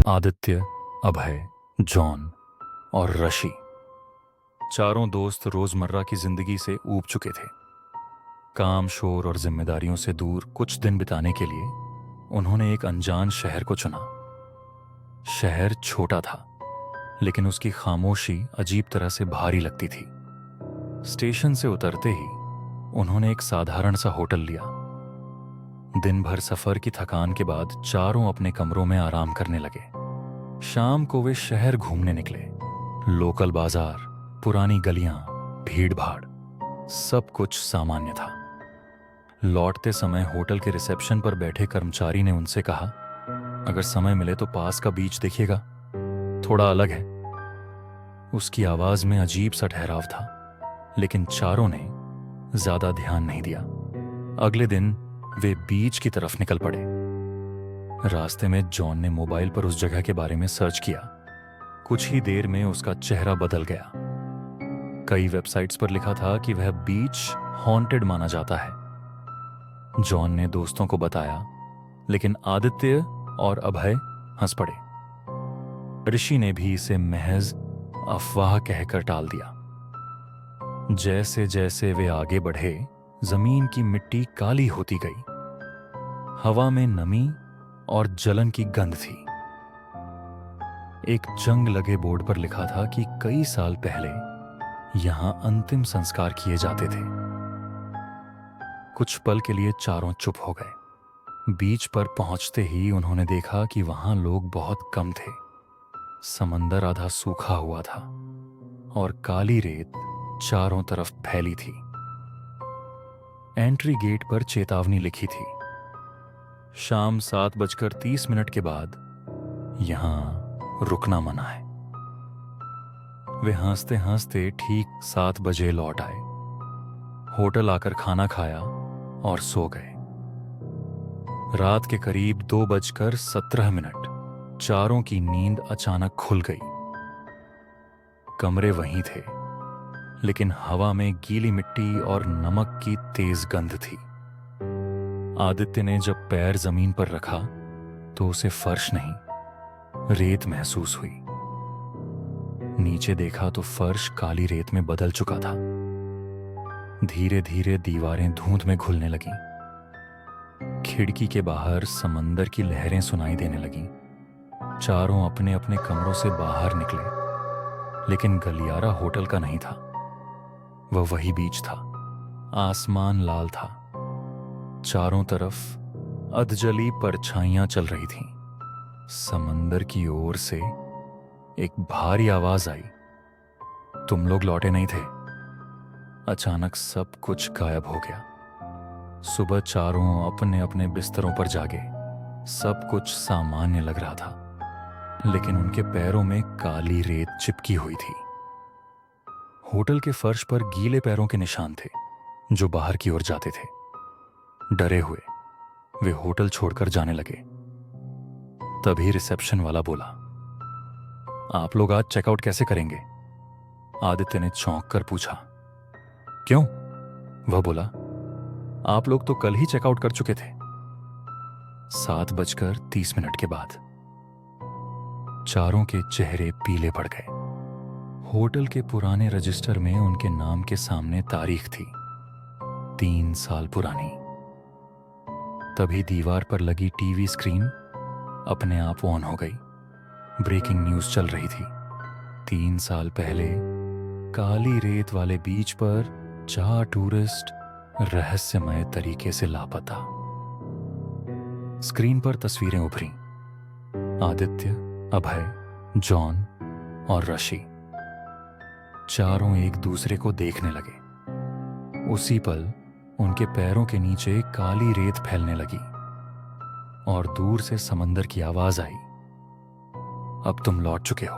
आदित्य, अभय, John और ऋषि चारों दोस्त रोजमर्रा की जिंदगी से ऊब चुके थे। काम, शोर और जिम्मेदारियों से दूर कुछ दिन बिताने के लिए उन्होंने एक अनजान शहर को चुना। शहर छोटा था, लेकिन उसकी खामोशी अजीब तरह से भारी लगती थी। स्टेशन से उतरते ही उन्होंने एक साधारण सा होटल लिया। दिन भर सफर की थकान के बाद चारों अपने कमरों में आराम करने लगे। शाम को वे शहर घूमने निकले। लोकल बाजार, पुरानी गलियां, भीड़ भाड़, सब कुछ सामान्य था। लौटते समय होटल के रिसेप्शन पर बैठे कर्मचारी ने उनसे कहा, अगर समय मिले तो पास का बीच देखिएगा, थोड़ा अलग है। उसकी आवाज में अजीब सा ठहराव था, लेकिन चारों ने ज्यादा ध्यान नहीं दिया। अगले दिन वे बीच की तरफ निकल पड़े। रास्ते में जॉन ने मोबाइल पर उस जगह के बारे में सर्च किया। कुछ ही देर में उसका चेहरा बदल गया। कई वेबसाइट्स पर लिखा था कि वह बीच हॉन्टेड माना जाता है। जॉन ने दोस्तों को बताया, लेकिन आदित्य और अभय हंस पड़े। ऋषि ने भी इसे महज अफवाह कहकर टाल दिया। जैसे जैसे वे आगे बढ़े, जमीन की मिट्टी काली होती गई। हवा में नमी और जलन की गंध थी। एक जंग लगे बोर्ड पर लिखा था कि कई साल पहले यहां अंतिम संस्कार किए जाते थे। कुछ पल के लिए चारों चुप हो गए। बीच पर पहुंचते ही उन्होंने देखा कि वहां लोग बहुत कम थे। समंदर आधा सूखा हुआ था और काली रेत चारों तरफ फैली थी। एंट्री गेट पर चेतावनी लिखी थी, शाम 7:30 के बाद यहां रुकना मना है। वे हंसते हंसते ठीक 7 बजे लौट आए। होटल आकर खाना खाया और सो गए। रात के करीब 2:17 चारों की नींद अचानक खुल गई। कमरे वहीं थे, लेकिन हवा में गीली मिट्टी और नमक की तेज गंध थी। आदित्य ने जब पैर जमीन पर रखा तो उसे फर्श नहीं, रेत महसूस हुई। नीचे देखा तो फर्श काली रेत में बदल चुका था। धीरे धीरे दीवारें धुंध में घुलने लगीं। खिड़की के बाहर समंदर की लहरें सुनाई देने लगीं। चारों अपने अपने कमरों से बाहर निकले, लेकिन गलियारा होटल का नहीं था। वह वही बीच था। आसमान लाल था। चारों तरफ अधजली परछाइयां चल रही थीं। समंदर की ओर से एक भारी आवाज आई, तुम लोग लौटे नहीं थे। अचानक सब कुछ गायब हो गया। सुबह चारों अपने अपने बिस्तरों पर जागे। सब कुछ सामान्य लग रहा था, लेकिन उनके पैरों में काली रेत चिपकी हुई थी। होटल के फर्श पर गीले पैरों के निशान थे, जो बाहर की ओर जाते थे। डरे हुए वे होटल छोड़कर जाने लगे। तभी रिसेप्शन वाला बोला, आप लोग आज चेकआउट कैसे करेंगे? आदित्य ने चौंक कर पूछा। क्यों? वह बोला, आप लोग तो कल ही चेकआउट कर चुके थे। 7:30 के बाद चारों के चेहरे पीले पड़ गए। होटल के पुराने रजिस्टर में उनके नाम के सामने तारीख थी, 3 साल पुरानी। तभी दीवार पर लगी टीवी स्क्रीन अपने आप ऑन हो गई। ब्रेकिंग न्यूज चल रही थी। 3 साल पहले काली रेत वाले बीच पर 4 टूरिस्ट रहस्यमय तरीके से लापता। स्क्रीन पर तस्वीरें उभरी। आदित्य, अभय, जॉन और ऋषि चारों एक दूसरे को देखने लगे। उसी पल उनके पैरों के नीचे काली रेत फैलने लगी और दूर से समंदर की आवाज आई, अब तुम लौट चुके हो।